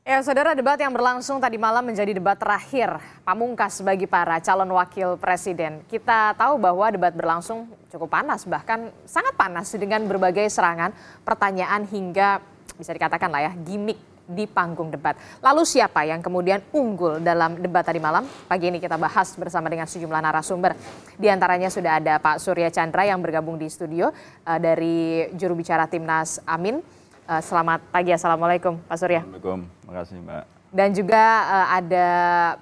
Ya, saudara, debat yang berlangsung tadi malam menjadi debat terakhir pamungkas bagi para calon wakil presiden. Kita tahu bahwa debat berlangsung cukup panas, bahkan sangat panas dengan berbagai serangan, pertanyaan hingga bisa dikatakan lah ya, gimmick di panggung debat. Lalu siapa yang kemudian unggul dalam debat tadi malam? Pagi ini kita bahas bersama dengan sejumlah narasumber. Di antaranya sudah ada Pak Surya Chandra yang bergabung di studio dari juru bicara Timnas Amin. Selamat pagi, Assalamualaikum Pak Surya. Assalamualaikum, makasih Mbak. Dan juga ada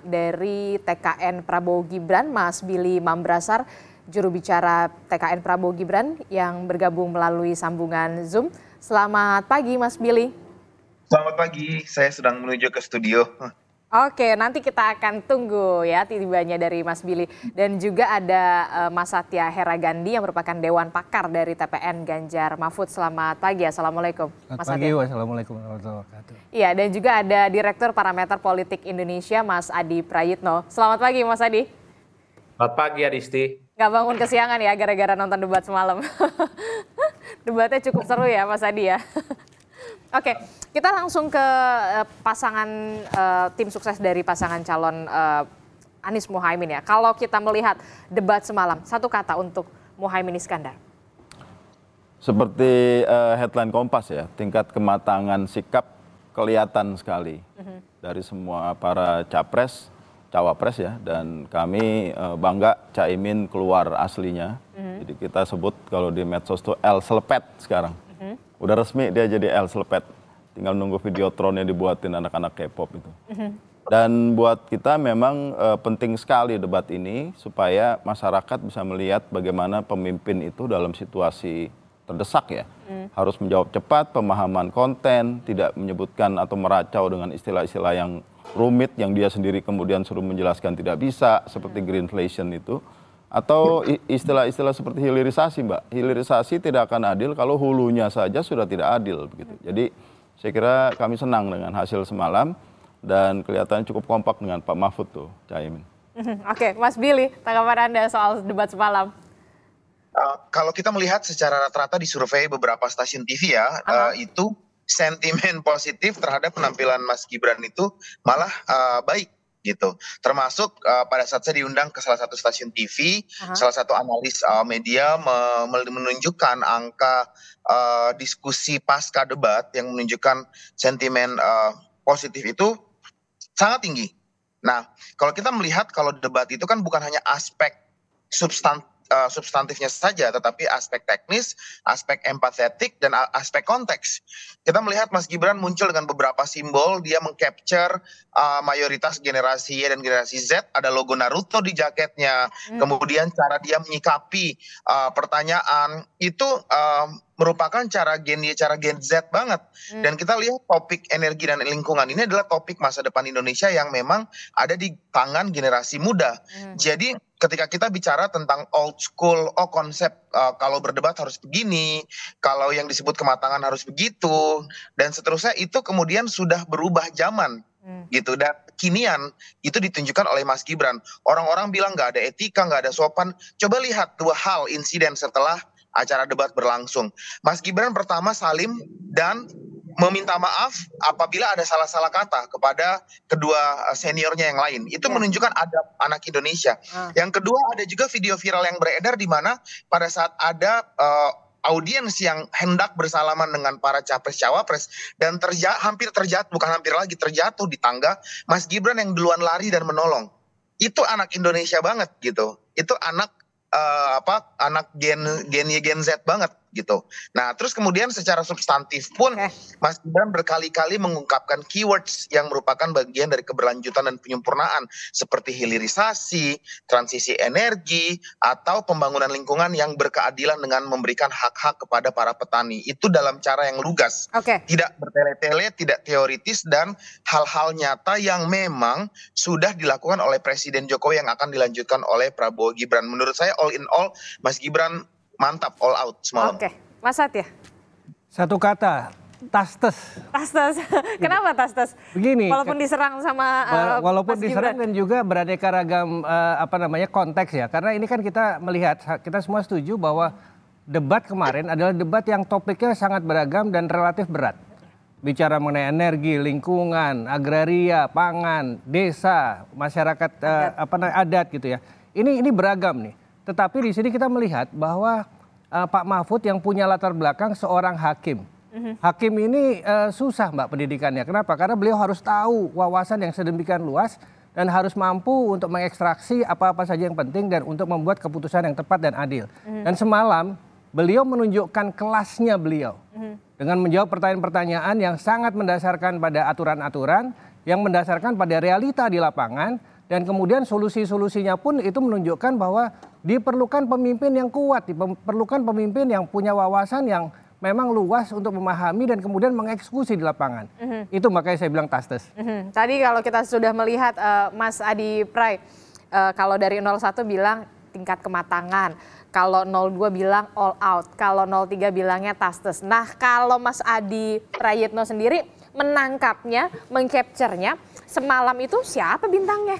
dari TKN Prabowo Gibran, Mas Billy Mambrasar, juru bicara TKN Prabowo Gibran yang bergabung melalui sambungan Zoom. Selamat pagi Mas Billy. Selamat pagi, saya sedang menuju ke studio. Oke, nanti kita akan tunggu ya tibanya dari Mas Billy. Dan juga ada Mas Satya Heragandi yang merupakan Dewan Pakar dari TPN Ganjar Mahfud. Selamat pagi, Assalamualaikum. Selamat pagi, wassalamualaikum warahmatullahi wabarakatuh. Iya, dan juga ada Direktur Parameter Politik Indonesia, Mas Adi Prayitno. Selamat pagi, Mas Adi. Selamat pagi, Adisti. Nggak bangun kesiangan ya gara-gara nonton debat semalam. Debatnya cukup seru ya, Mas Adi ya. Oke, kita langsung ke pasangan tim sukses dari pasangan calon Anies Muhaimin ya. Kalau kita melihat debat semalam, satu kata untuk Muhaimin Iskandar. Seperti headline Kompas ya, tingkat kematangan sikap kelihatan sekali dari semua para capres, cawapres ya, dan kami bangga Caimin keluar aslinya. Jadi kita sebut kalau di medsos itu El Selepet sekarang. Udah resmi dia jadi El Selepet. Tinggal nunggu videotronnya dibuatin anak-anak K-pop itu. Dan buat kita memang penting sekali debat ini supaya masyarakat bisa melihat bagaimana pemimpin itu dalam situasi terdesak ya. Harus menjawab cepat, pemahaman konten, tidak menyebutkan atau meracau dengan istilah-istilah yang rumit yang dia sendiri kemudian suruh menjelaskan tidak bisa, seperti greenflation itu. Atau istilah-istilah seperti hilirisasi, Mbak. Hilirisasi tidak akan adil kalau hulunya saja sudah tidak adil begitu. Jadi saya kira kami senang dengan hasil semalam dan kelihatannya cukup kompak dengan Pak Mahfud tuh, Caimin. Oke, Mas Billy, tanggapan Anda soal debat semalam? Kalau kita melihat secara rata-rata di survei beberapa stasiun TV ya, itu sentimen positif terhadap penampilan Mas Gibran itu malah baik gitu. Termasuk pada saat saya diundang ke salah satu stasiun TV, salah satu analis media menunjukkan angka diskusi pasca debat yang menunjukkan sentimen positif itu sangat tinggi. Nah, kalau kita melihat kalau debat itu kan bukan hanya aspek substantifnya saja, tetapi aspek teknis, aspek empatetik, dan aspek konteks. Kita melihat Mas Gibran muncul dengan beberapa simbol, dia mengcapture mayoritas generasi Y dan generasi Z, ada logo Naruto di jaketnya, kemudian cara dia menyikapi pertanyaan, itu merupakan cara Gen Z banget. Dan kita lihat topik energi dan lingkungan ini adalah topik masa depan Indonesia yang memang ada di tangan generasi muda. Jadi ketika kita bicara tentang old school, konsep kalau berdebat harus begini, kalau yang disebut kematangan harus begitu, dan seterusnya, itu kemudian sudah berubah zaman gitu. Dan kinian itu ditunjukkan oleh Mas Gibran. Orang-orang bilang nggak ada etika, nggak ada sopan. Coba lihat dua hal insiden setelah acara debat berlangsung. Mas Gibran pertama salim dan meminta maaf apabila ada salah-salah kata kepada kedua seniornya yang lain. Itu menunjukkan adab anak Indonesia. Yang kedua, ada juga video viral yang beredar di mana pada saat ada audiens yang hendak bersalaman dengan para capres-cawapres dan hampir terjatuh, bukan hampir lagi, terjatuh di tangga, Mas Gibran yang duluan lari dan menolong. Itu anak Indonesia banget gitu. Itu anak anak Gen Z banget gitu. Nah, terus kemudian secara substantif pun Mas Gibran berkali-kali mengungkapkan keywords yang merupakan bagian dari keberlanjutan dan penyempurnaan seperti hilirisasi, transisi energi, atau pembangunan lingkungan yang berkeadilan dengan memberikan hak-hak kepada para petani. Itu dalam cara yang lugas. Tidak bertele-tele, tidak teoritis, dan hal-hal nyata yang memang sudah dilakukan oleh Presiden Jokowi yang akan dilanjutkan oleh Prabowo Gibran. Menurut saya all in all Mas Gibran mantap, all out semalam. Oke, Mas Satya. Satu kata, tastes. Tastes. Kenapa tastes? Begini. Walaupun diserang sama walaupun Mas diserang Gibran. dan juga beraneka ragam konteks ya. Karena ini kan kita melihat, kita semua setuju bahwa debat kemarin adalah debat yang topiknya sangat beragam dan relatif berat. bicara mengenai energi, lingkungan, agraria, pangan, desa, masyarakat adat gitu ya. Ini beragam nih. Tetapi di sini kita melihat bahwa Pak Mahfud yang punya latar belakang seorang hakim. Hakim ini susah Mbak pendidikannya. Kenapa? Karena beliau harus tahu wawasan yang sedemikian luas dan harus mampu untuk mengekstraksi apa-apa saja yang penting dan untuk membuat keputusan yang tepat dan adil. Dan semalam beliau menunjukkan kelasnya beliau dengan menjawab pertanyaan-pertanyaan yang sangat mendasarkan pada aturan-aturan, yang mendasarkan pada realita di lapangan, dan kemudian solusi-solusinya pun itu menunjukkan bahwa diperlukan pemimpin yang kuat, diperlukan pemimpin yang punya wawasan yang memang luas untuk memahami dan kemudian mengeksekusi di lapangan. Itu makanya saya bilang tastes. Tadi kalau kita sudah melihat Mas Adi Pray, kalau dari 01 bilang tingkat kematangan, kalau 02 bilang all out, kalau 03 bilangnya tastes. Nah kalau Mas Adi Prayitno sendiri menangkapnya, mengcapture-nya, semalam itu siapa bintangnya?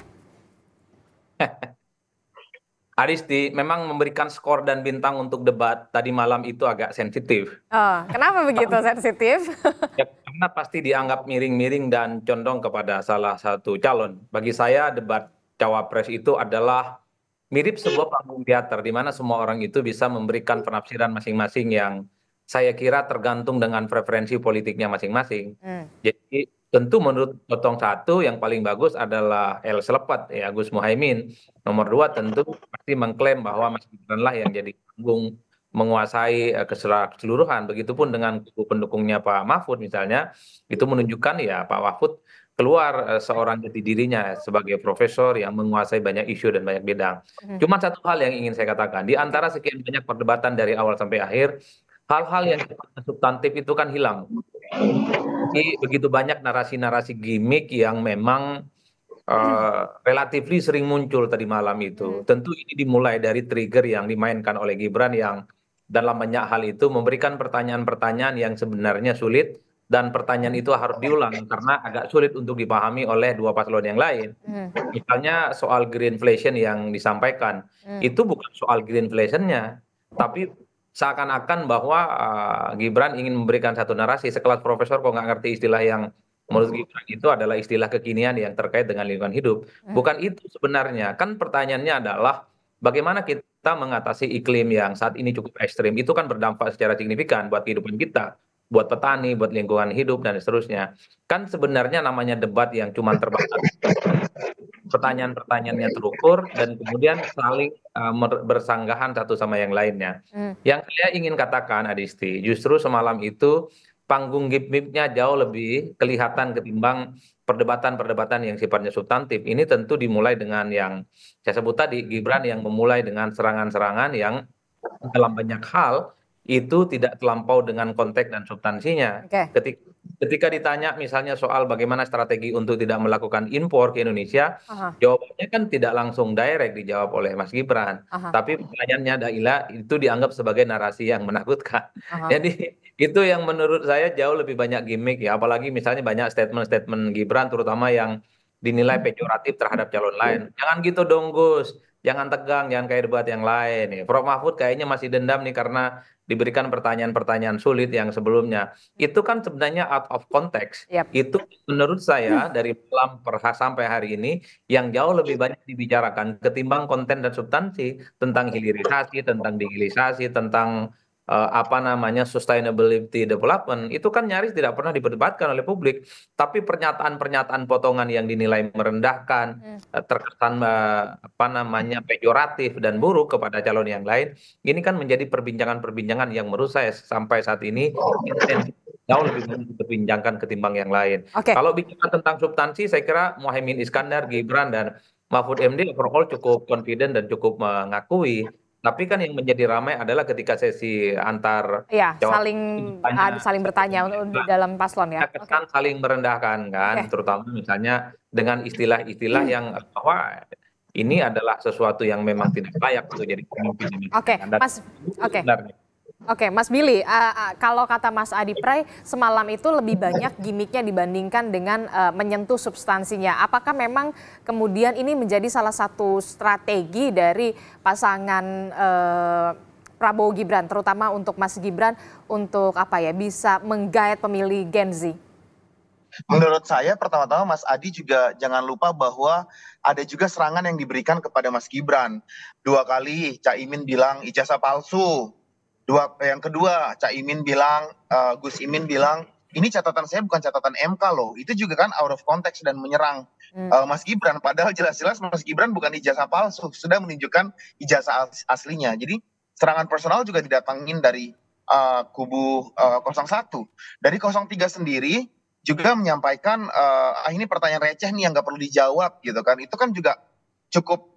Adisti, memang memberikan skor dan bintang untuk debat tadi malam itu agak sensitif. Oh, kenapa begitu sensitif? Ya, karena pasti dianggap miring-miring dan condong kepada salah satu calon. Bagi saya debat cawapres itu adalah mirip sebuah panggung teater di mana semua orang itu bisa memberikan penafsiran masing-masing yang saya kira tergantung dengan preferensi politiknya masing-masing. Jadi tentu menurut potong satu yang paling bagus adalah El Selepat ya Gus Muhaimin. Nomor dua tentu pasti mengklaim bahwa Mas Gibran lah yang jadi panggung menguasai keseluruhan. Begitupun dengan kubu pendukungnya Pak Mahfud misalnya, itu menunjukkan ya Pak Mahfud keluar seorang jati dirinya sebagai profesor yang menguasai banyak isu dan banyak bidang. Cuma satu hal yang ingin saya katakan, di antara sekian banyak perdebatan dari awal sampai akhir, hal-hal yang substantif itu kan hilang. Jadi begitu banyak narasi-narasi gimmick yang memang relatively sering muncul tadi malam itu. Tentu ini dimulai dari trigger yang dimainkan oleh Gibran yang dalam banyak hal itu memberikan pertanyaan-pertanyaan yang sebenarnya sulit dan pertanyaan itu harus diulang karena agak sulit untuk dipahami oleh dua paslon yang lain. Misalnya soal greenflation yang disampaikan, itu bukan soal greenflationnya, tapi seakan-akan bahwa Gibran ingin memberikan satu narasi sekelas profesor kok nggak ngerti istilah yang menurut Gibran itu adalah istilah kekinian yang terkait dengan lingkungan hidup. Bukan itu sebenarnya. Kan pertanyaannya adalah bagaimana kita mengatasi iklim yang saat ini cukup ekstrim. Itu kan berdampak secara signifikan buat kehidupan kita, buat petani, buat lingkungan hidup dan seterusnya. Kan sebenarnya namanya debat yang cuma terbatas. Pertanyaan-pertanyaannya terukur dan kemudian saling bersanggahan satu sama yang lainnya. Yang saya ingin katakan Adisti, justru semalam itu panggung gimmicknya jauh lebih kelihatan ketimbang perdebatan-perdebatan yang sifatnya substantif. Ini tentu dimulai dengan yang saya sebut tadi, Gibran yang memulai dengan serangan-serangan yang dalam banyak hal itu tidak terlampau dengan konteks dan substansinya. Ketika ditanya misalnya soal bagaimana strategi untuk tidak melakukan impor ke Indonesia, jawabannya kan tidak langsung direct dijawab oleh Mas Gibran. Tapi pertanyaannya adalah itu dianggap sebagai narasi yang menakutkan. Jadi itu yang menurut saya jauh lebih banyak gimmick ya. Apalagi misalnya banyak statement-statement Gibran terutama yang dinilai pejoratif terhadap calon lain. Jangan gitu dong Gus, jangan tegang, jangan kayak debat yang lain. Ya. Prof Mahfud kayaknya masih dendam nih karena diberikan pertanyaan-pertanyaan sulit yang sebelumnya. Itu kan sebenarnya out of context. Itu menurut saya dari malam sampai hari ini yang jauh lebih banyak dibicarakan ketimbang konten dan substansi tentang hilirisasi, tentang digilisasi, tentang sustainability development itu kan nyaris tidak pernah diperdebatkan oleh publik, tapi pernyataan-pernyataan potongan yang dinilai merendahkan, terkesan pejoratif dan buruk kepada calon yang lain, ini kan menjadi perbincangan-perbincangan yang menurut saya sampai saat ini jauh lebih banyak diperbincangkan ketimbang yang lain. Kalau bicara tentang substansi, saya kira Muhaimin Iskandar, Gibran dan Mahfud MD overall cukup confident dan cukup mengakui. Tapi kan yang menjadi ramai adalah ketika sesi antar saling bertanya di dalam paslon ya. Kesan saling merendahkan kan, terutama misalnya dengan istilah-istilah yang bahwa ini adalah sesuatu yang memang tidak layak untuk jadi pemimpin. Mas Billy, kalau kata Mas Adi Pray, semalam itu lebih banyak gimmicknya dibandingkan dengan menyentuh substansinya. Apakah memang kemudian ini menjadi salah satu strategi dari pasangan Prabowo Gibran, terutama untuk Mas Gibran untuk bisa menggait pemilih Gen Z? Menurut saya pertama-tama Mas Adi juga jangan lupa bahwa ada juga serangan yang diberikan kepada Mas Gibran. 2 kali Caimin bilang ijazah palsu. Yang kedua Caimin bilang, Gus Imin bilang, ini catatan saya bukan catatan MK loh. Itu juga kan out of context dan menyerang Mas Gibran. Padahal jelas-jelas Mas Gibran bukan ijazah palsu, sudah menunjukkan ijazah aslinya. Jadi serangan personal juga didatangin dari kubu 01. Dari 03 sendiri juga menyampaikan ini pertanyaan receh nih yang nggak perlu dijawab gitu kan. Itu kan juga cukup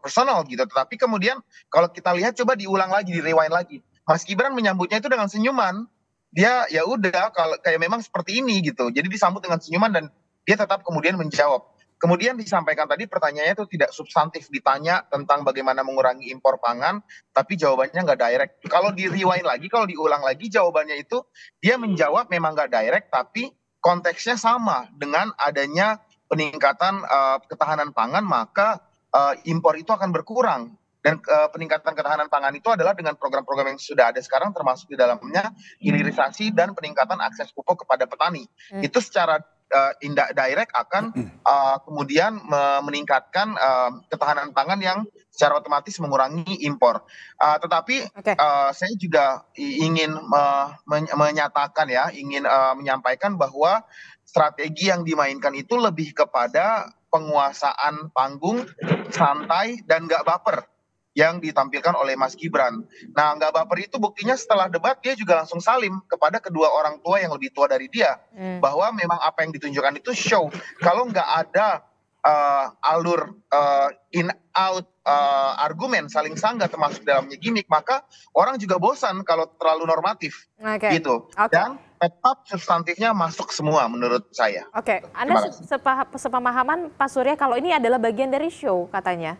personal gitu. Tetapi kemudian kalau kita lihat coba diulang lagi, rewind lagi. Mas Gibran menyambutnya itu dengan senyuman. Dia ya udah kalau kayak memang seperti ini gitu. Jadi disambut dengan senyuman dan dia tetap kemudian menjawab. Kemudian disampaikan tadi pertanyaannya itu tidak substantif, ditanya tentang bagaimana mengurangi impor pangan, tapi jawabannya nggak direct. Kalau di rewind lagi, kalau diulang lagi jawabannya itu dia menjawab memang nggak direct, tapi konteksnya sama dengan adanya peningkatan ketahanan pangan, maka impor itu akan berkurang. Dan peningkatan ketahanan pangan itu adalah dengan program-program yang sudah ada sekarang, termasuk di dalamnya hilirisasi dan peningkatan akses pupuk kepada petani. Itu secara direct akan kemudian meningkatkan ketahanan pangan yang secara otomatis mengurangi impor. Tetapi saya juga ingin menyatakan ingin menyampaikan bahwa strategi yang dimainkan itu lebih kepada penguasaan panggung santai dan nggak baper yang ditampilkan oleh Mas Gibran. Nah, nggak baper itu buktinya setelah debat dia juga langsung salim kepada kedua orang tua yang lebih tua dari dia. Bahwa memang apa yang ditunjukkan itu show. Kalau nggak ada alur in-out argumen saling sanggah termasuk dalamnya gimmick, maka orang juga bosan kalau terlalu normatif. Gitu. Dan tetap substantifnya masuk semua menurut saya. Anda sepemahaman Pak Surya kalau ini adalah bagian dari show katanya?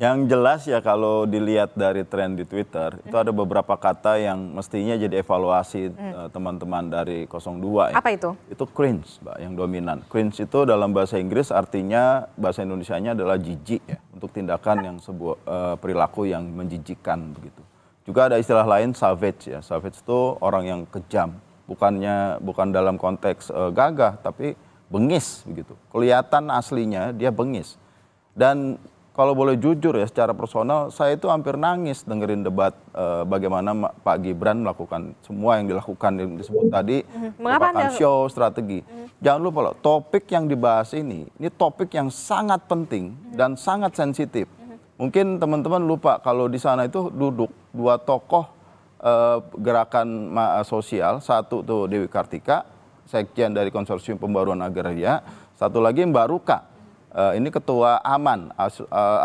Yang jelas ya kalau dilihat dari tren di Twitter, itu ada beberapa kata yang mestinya jadi evaluasi teman-teman dari 02 ya. Apa itu? Itu cringe, Mbak, yang dominan. Cringe itu dalam bahasa Inggris artinya, bahasa Indonesianya adalah jijik ya, untuk tindakan yang sebuah perilaku yang menjijikkan begitu. Juga ada istilah lain savage ya. Savage itu orang yang kejam, bukan dalam konteks gagah, tapi bengis begitu. Kelihatan aslinya dia bengis. Dan kalau boleh jujur ya, secara personal saya itu hampir nangis dengerin debat bagaimana Pak Gibran melakukan semua yang dilakukan yang disebut tadi, merupakan show, strategi. Jangan lupa loh, topik yang dibahas ini topik yang sangat penting dan sangat sensitif. Mungkin teman-teman lupa kalau di sana itu duduk dua tokoh gerakan sosial, satu tuh Dewi Kartika, sekjen dari Konsorsium Pembaruan Agraria, satu lagi Mbak Ruka. Ini ketua AMAN,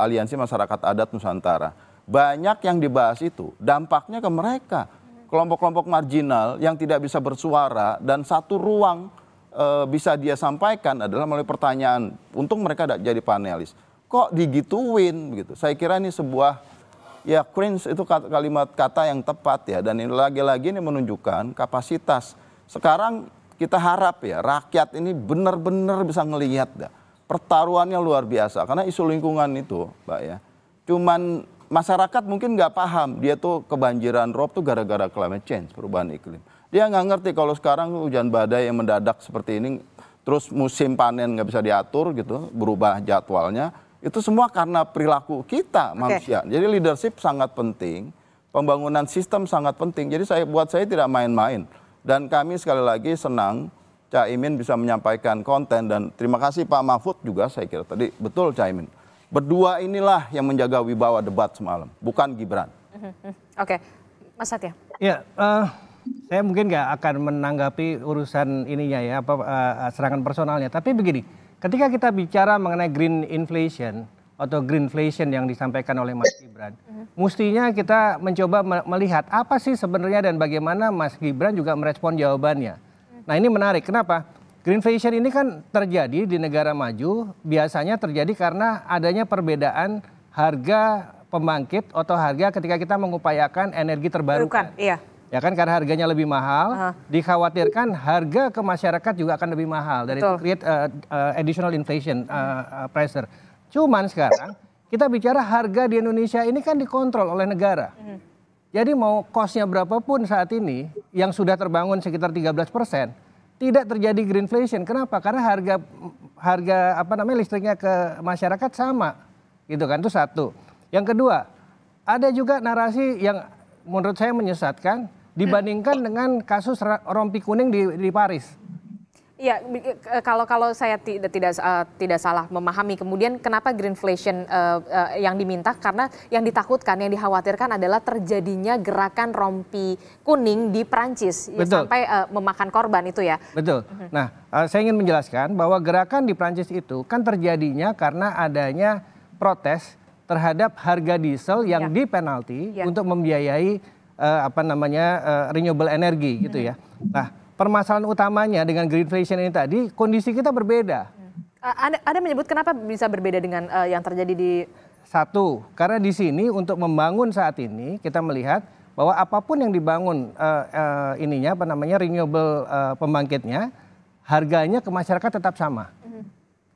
Aliansi Masyarakat Adat Nusantara. Banyak yang dibahas itu, dampaknya ke mereka. Kelompok-kelompok marginal yang tidak bisa bersuara dan satu ruang bisa dia sampaikan adalah melalui pertanyaan. Untung mereka tidak jadi panelis. Kok digituin begitu? Saya kira ini sebuah cringe itu kalimat kata yang tepat ya. Dan ini lagi-lagi ini menunjukkan kapasitas. Sekarang kita harap ya rakyat ini benar-benar bisa ngelihat dah. Pertaruhannya luar biasa karena isu lingkungan itu, Mbak ya. Cuman masyarakat mungkin nggak paham dia tuh kebanjiran rob tuh gara-gara climate change, perubahan iklim. Dia nggak ngerti kalau sekarang hujan badai yang mendadak seperti ini, terus musim panen nggak bisa diatur gitu, berubah jadwalnya. Itu semua karena perilaku kita manusia. Jadi leadership sangat penting, pembangunan sistem sangat penting. Jadi buat saya tidak main-main. Dan kami sekali lagi senang Caimin bisa menyampaikan konten dan terima kasih Pak Mahfud juga saya kira tadi betul Caimin. Berdua inilah yang menjaga wibawa debat semalam, bukan Gibran. Mas Satya. Ya, saya mungkin nggak akan menanggapi urusan ininya ya, serangan personalnya. Tapi begini, ketika kita bicara mengenai green inflation atau greenflation yang disampaikan oleh Mas Gibran, mestinya kita mencoba melihat apa sih sebenarnya dan bagaimana Mas Gibran juga merespon jawabannya. Nah ini menarik, kenapa? Greenflation ini kan terjadi di negara maju, biasanya terjadi karena adanya perbedaan harga pembangkit atau harga ketika kita mengupayakan energi terbarukan. Iya. Ya kan karena harganya lebih mahal, dikhawatirkan harga ke masyarakat juga akan lebih mahal. Dan itu create additional inflation pressure. Cuman sekarang kita bicara harga di Indonesia ini kan dikontrol oleh negara. Jadi mau cost-nya berapapun saat ini yang sudah terbangun sekitar 13%, tidak terjadi greenflation. Kenapa? Karena harga listriknya ke masyarakat sama, gitu kan? Itu satu. Yang kedua, ada juga narasi yang menurut saya menyesatkan dibandingkan dengan kasus rompi kuning di Paris. Iya, kalau saya tidak salah memahami, kemudian kenapa greenflation yang diminta, karena yang ditakutkan, yang dikhawatirkan adalah terjadinya gerakan rompi kuning di Prancis ya, sampai memakan korban itu ya. Betul. Nah, saya ingin menjelaskan bahwa gerakan di Prancis itu kan terjadinya karena adanya protes terhadap harga diesel yang dipenalti untuk membiayai renewable energy gitu ya. Nah, permasalahan utamanya dengan greenflation ini tadi, kondisi kita berbeda. Ada menyebut kenapa bisa berbeda dengan yang terjadi di... Satu, karena di sini untuk membangun saat ini kita melihat bahwa apapun yang dibangun renewable pembangkitnya, harganya ke masyarakat tetap sama.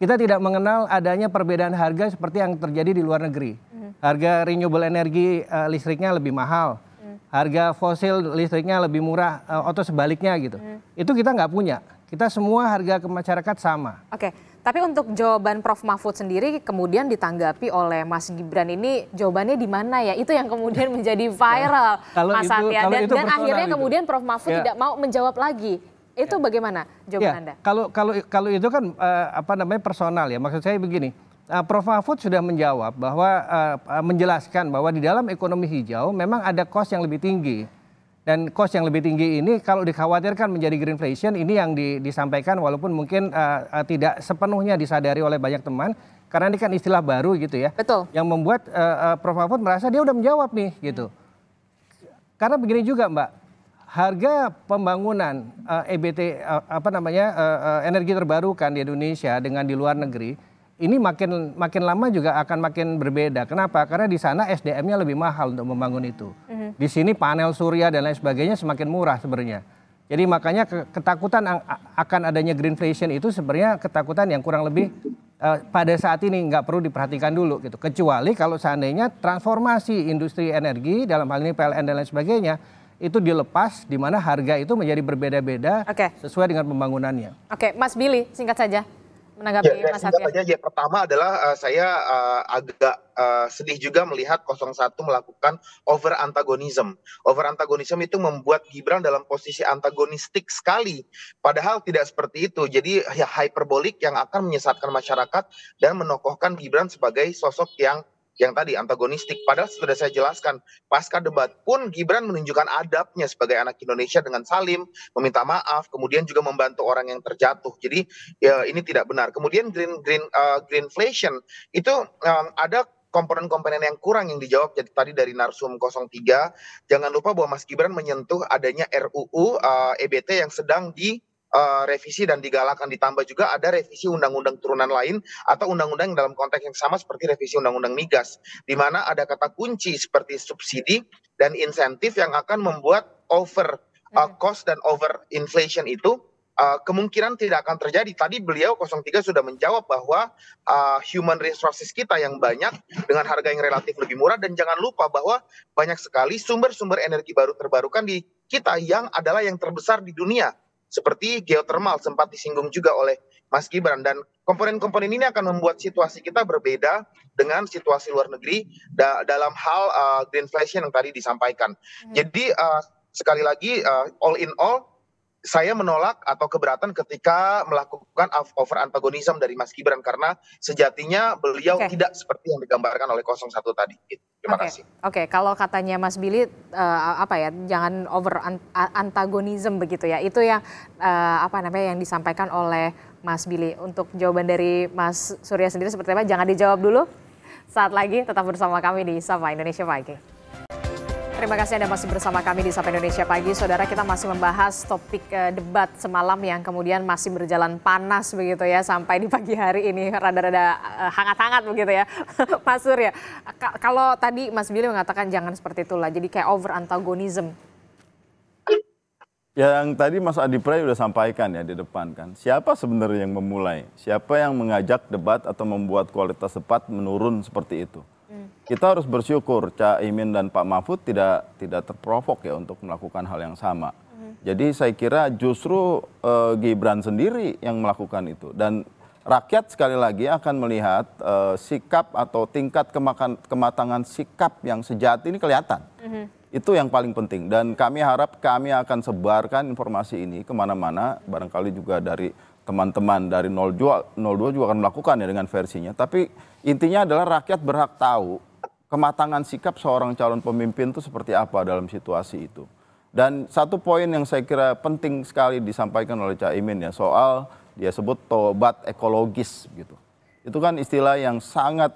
Kita tidak mengenal adanya perbedaan harga seperti yang terjadi di luar negeri. Harga renewable energi listriknya lebih mahal. Harga fosil listriknya lebih murah atau sebaliknya gitu. Itu kita nggak punya. Kita semua harga ke masyarakat sama. Oke, tapi untuk jawaban Prof. Mahfud sendiri kemudian ditanggapi oleh Mas Gibran ini, jawabannya di mana ya? Itu yang kemudian menjadi viral, Mas Satya. Dan akhirnya kemudian Prof. Mahfud tidak mau menjawab lagi. Itu bagaimana jawaban Anda? Kalau itu kan personal ya. Maksud saya begini. Prof. Mahfud sudah menjawab bahwa menjelaskan bahwa di dalam ekonomi hijau memang ada cost yang lebih tinggi. Dan cost yang lebih tinggi ini kalau dikhawatirkan menjadi greenflation, ini yang disampaikan walaupun mungkin tidak sepenuhnya disadari oleh banyak teman, karena ini kan istilah baru gitu ya. Betul. Yang membuat Prof. Mahfud merasa dia udah menjawab nih gitu. Karena begini juga Mbak, harga pembangunan energi terbarukan di Indonesia dengan di luar negeri ini makin lama juga akan makin berbeda. Kenapa? Karena di sana SDM-nya lebih mahal untuk membangun itu. Di sini panel surya dan lain sebagainya semakin murah sebenarnya. Jadi makanya ketakutan akan adanya greenflation itu sebenarnya ketakutan yang kurang lebih pada saat ini nggak perlu diperhatikan dulu gitu. Kecuali kalau seandainya transformasi industri energi dalam hal ini PLN dan lain sebagainya itu dilepas, di mana harga itu menjadi berbeda-beda sesuai dengan pembangunannya. Oke, Mas Billy, singkat saja menanggapi Mas Satya. Ya, pertama adalah saya agak sedih juga melihat 01 melakukan over antagonism. Over antagonism itu membuat Gibran dalam posisi antagonistik sekali. Padahal tidak seperti itu. Jadi ya hyperbolik yang akan menyesatkan masyarakat dan menokohkan Gibran sebagai sosok yang tadi antagonistik. Padahal sudah saya jelaskan, pasca debat pun Gibran menunjukkan adabnya sebagai anak Indonesia dengan salim, meminta maaf, kemudian juga membantu orang yang terjatuh. Jadi ya ini tidak benar. Kemudian greenflation itu ada komponen-komponen yang kurang yang dijawab tadi dari Narsum 03. Jangan lupa bahwa Mas Gibran menyentuh adanya RUU EBT yang sedang revisi dan digalakan, ditambah juga ada revisi undang-undang turunan lain atau undang-undang dalam konteks yang sama seperti revisi undang-undang migas, di mana ada kata kunci seperti subsidi dan insentif yang akan membuat over cost dan over inflation itu kemungkinan tidak akan terjadi. Tadi beliau 03 sudah menjawab bahwa human resources kita yang banyak dengan harga yang relatif lebih murah, dan jangan lupa bahwa banyak sekali sumber-sumber energi baru terbarukan di kita yang adalah yang terbesar di dunia. Seperti geothermal sempat disinggung juga oleh Mas Gibran, dan komponen-komponen ini akan membuat situasi kita berbeda dengan situasi luar negeri dalam hal greenflation yang tadi disampaikan. Jadi sekali lagi all in all saya menolak atau keberatan ketika melakukan over antagonism dari Mas Gibran, karena sejatinya beliau tidak seperti yang digambarkan oleh 01 tadi. Terima kasih. Oke, kalau katanya Mas Billy jangan over antagonism begitu ya. Itu yang yang disampaikan oleh Mas Billy. Untuk jawaban dari Mas Surya sendiri seperti apa? Jangan dijawab dulu. Saat lagi tetap bersama kami di Sapa Indonesia Pagi. Terima kasih Anda masih bersama kami di Sapa Indonesia Pagi. Saudara, kita masih membahas topik debat semalam yang kemudian masih berjalan panas begitu ya sampai di pagi hari ini, rada-rada hangat-hangat begitu ya. Mas Surya, kalau tadi Mas Billy mengatakan jangan seperti itulah, jadi kayak over antagonism. Yang tadi Mas Adi Pray sudah sampaikan ya di depan kan, siapa sebenarnya yang memulai, siapa yang mengajak debat atau membuat kualitas debat menurun seperti itu. Kita harus bersyukur Cak Imin dan Pak Mahfud tidak terprovok ya untuk melakukan hal yang sama. Jadi saya kira justru Gibran sendiri yang melakukan itu. Dan rakyat sekali lagi akan melihat sikap atau tingkat kematangan sikap yang sejati ini kelihatan. Itu yang paling penting. Dan kami harap kami akan sebarkan informasi ini kemana-mana. Barangkali juga dari teman-teman dari 02 juga akan melakukan ya dengan versinya. Tapi intinya adalah rakyat berhak tahu kematangan sikap seorang calon pemimpin itu seperti apa dalam situasi itu. Dan satu poin yang saya kira penting sekali disampaikan oleh Cak Imin ya, soal dia sebut tobat ekologis gitu. Itu kan istilah yang sangat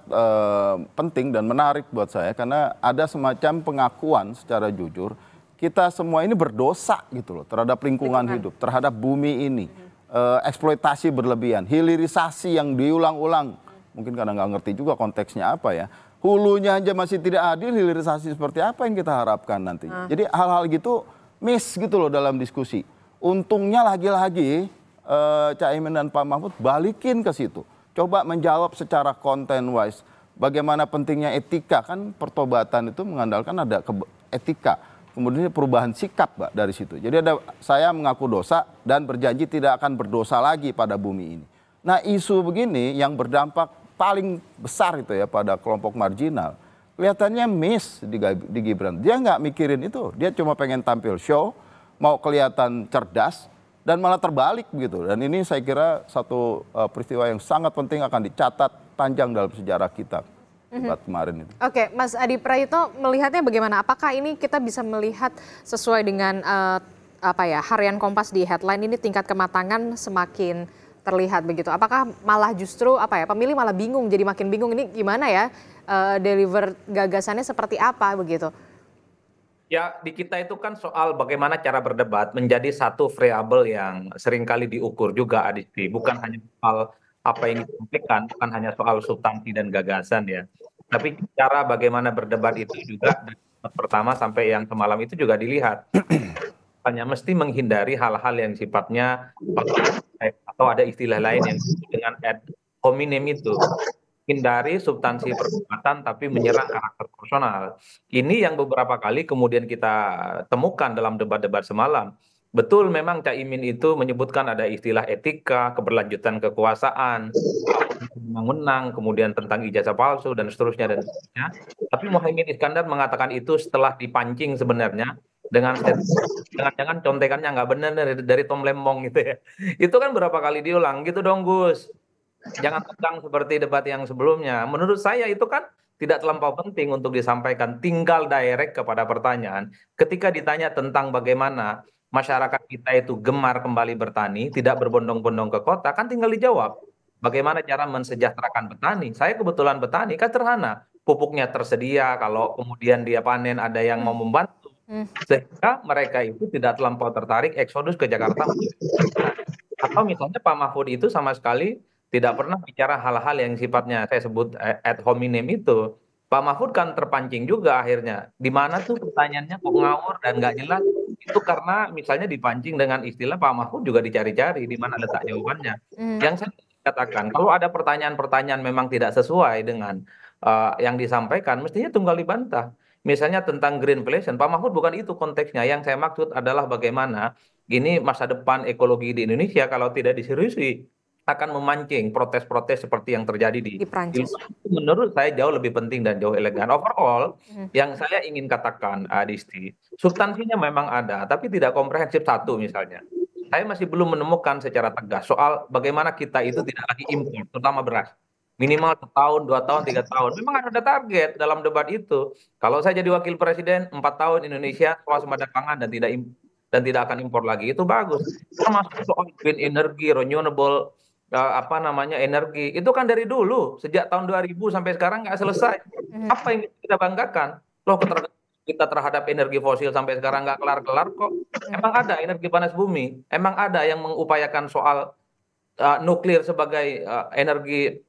penting dan menarik buat saya karena ada semacam pengakuan secara jujur kita semua ini berdosa gitu loh terhadap lingkungan hidup, terhadap bumi ini. Eksploitasi berlebihan, hilirisasi yang diulang-ulang. Mungkin karena nggak ngerti juga konteksnya apa ya. Hulunya aja masih tidak adil, hilirisasi seperti apa yang kita harapkan nantinya. Jadi hal-hal gitu miss gitu loh dalam diskusi. Untungnya lagi-lagi Cak Imin dan Pak Mahfud balikin ke situ. Coba menjawab secara content wise. Bagaimana pentingnya etika, kan pertobatan itu mengandalkan ada etika. Kemudian perubahan sikap Mbak dari situ. Jadi ada saya mengaku dosa dan berjanji tidak akan berdosa lagi pada bumi ini. Nah isu begini yang berdampak paling besar itu ya pada kelompok marginal. Kelihatannya miss di Gibran. Dia nggak mikirin itu. Dia cuma pengen tampil show, mau kelihatan cerdas, dan malah terbalik begitu. Dan ini saya kira satu peristiwa yang sangat penting akan dicatat panjang dalam sejarah kita. Debat kemarin itu. Oke, Mas Adi Prayitno melihatnya bagaimana? Apakah ini kita bisa melihat sesuai dengan harian Kompas di headline ini tingkat kematangan semakin terlihat begitu? Apakah malah justru pemilih malah bingung, jadi makin bingung ini gimana ya deliver gagasannya seperti apa begitu? Ya, di kita itu kan soal bagaimana cara berdebat menjadi satu variabel yang seringkali diukur juga, Adisti. Bukan hanya soal apa yang disampaikan, bukan hanya soal substansi dan gagasan ya. Tapi cara bagaimana berdebat itu juga dari pertama sampai yang semalam itu juga dilihat. Hanya mesti menghindari hal-hal yang sifatnya atau ada istilah lain yang disebut dengan ad hominem itu. Hindari substansi perdebatan tapi menyerang karakter personal. Ini yang beberapa kali kemudian kita temukan dalam debat-debat semalam. Betul memang Cak Imin itu menyebutkan ada istilah etika, keberlanjutan kekuasaan, menang, kemudian tentang ijazah palsu dan seterusnya dan seterusnya. Tapi Muhaimin Iskandar mengatakan itu setelah dipancing sebenarnya dengan jangan-jangan contekannya nggak benar dari Tom Lembong gitu ya. Itu kan berapa kali diulang gitu dong Gus. Jangan tegang seperti debat yang sebelumnya. Menurut saya itu kan tidak terlampau penting untuk disampaikan. Tinggal direct kepada pertanyaan. Ketika ditanya tentang bagaimana masyarakat kita itu gemar kembali bertani, tidak berbondong-bondong ke kota, kan tinggal dijawab. Bagaimana cara mensejahterakan petani? Saya kebetulan petani, kan sederhana. Pupuknya tersedia, kalau kemudian dia panen ada yang mau membantu. Sehingga mereka itu tidak terlampau tertarik eksodus ke Jakarta. Atau misalnya Pak Mahfud itu sama sekali tidak pernah bicara hal-hal yang sifatnya saya sebut ad hominem itu. Pak Mahfud kan terpancing juga akhirnya. Di mana tuh pertanyaannya kok ngawur dan nggak jelas. Itu karena misalnya dipancing dengan istilah Pak Mahfud juga dicari-cari di mana letak jawabannya. Yang saya katakan, kalau ada pertanyaan-pertanyaan memang tidak sesuai dengan yang disampaikan, mestinya tunggal dibantah. Misalnya tentang greenflation, Pak Mahfud bukan itu konteksnya. Yang saya maksud adalah bagaimana ini masa depan ekologi di Indonesia kalau tidak diseriusi akan memancing protes-protes seperti yang terjadi di Prancis. Menurut saya jauh lebih penting dan jauh elegan. Overall, yang saya ingin katakan, Adisti, substansinya memang ada, tapi tidak komprehensif satu misalnya. Saya masih belum menemukan secara tegas soal bagaimana kita itu tidak lagi impor, terutama beras. Minimal setahun, 2 tahun, 3 tahun. Memang ada target dalam debat itu. Kalau saya jadi wakil presiden, 4 tahun Indonesia swasembada pangan dan tidak akan impor lagi. Itu bagus. Termasuk soal green energy, renewable energi itu kan dari dulu sejak tahun 2000 sampai sekarang nggak selesai. Apa yang kita banggakan loh, kita terhadap energi fosil sampai sekarang nggak kelar-kelar kok. Emang ada energi panas bumi, emang ada yang mengupayakan soal nuklir sebagai energi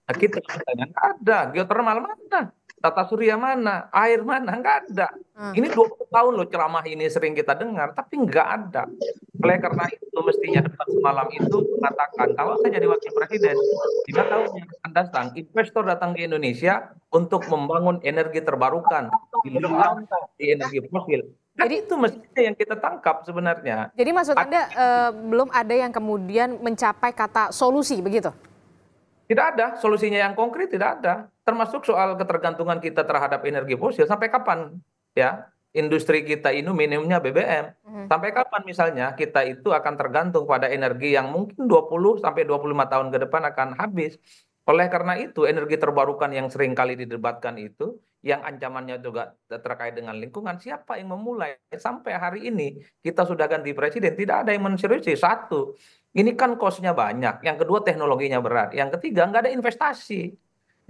kita, nggak ada. Geotermal mana, tata surya mana, air mana, nggak ada. Ini 20 tahun loh ceramah ini sering kita dengar, tapi nggak ada. Oleh karena itu mestinya debat semalam itu mengatakan kalau saya jadi wakil presiden, 5 tahun yang akan datang, investor datang ke Indonesia untuk membangun energi terbarukan di luar di energi fosil. Kan itu mestinya yang kita tangkap sebenarnya. Jadi maksud Anda belum ada yang kemudian mencapai kata solusi begitu? Tidak ada solusinya yang konkret, tidak ada. Termasuk soal ketergantungan kita terhadap energi fosil. Sampai kapan ya industri kita ini minimumnya BBM? Sampai kapan misalnya kita itu akan tergantung pada energi yang mungkin 20 sampai 25 tahun ke depan akan habis. Oleh karena itu energi terbarukan yang sering kali didebatkan itu yang ancamannya juga terkait dengan lingkungan, siapa yang memulai? Sampai hari ini kita sudah ganti presiden, tidak ada yang menseriusi. Satu, ini kan cost-nya banyak. Yang kedua, teknologinya berat. Yang ketiga, nggak ada investasi.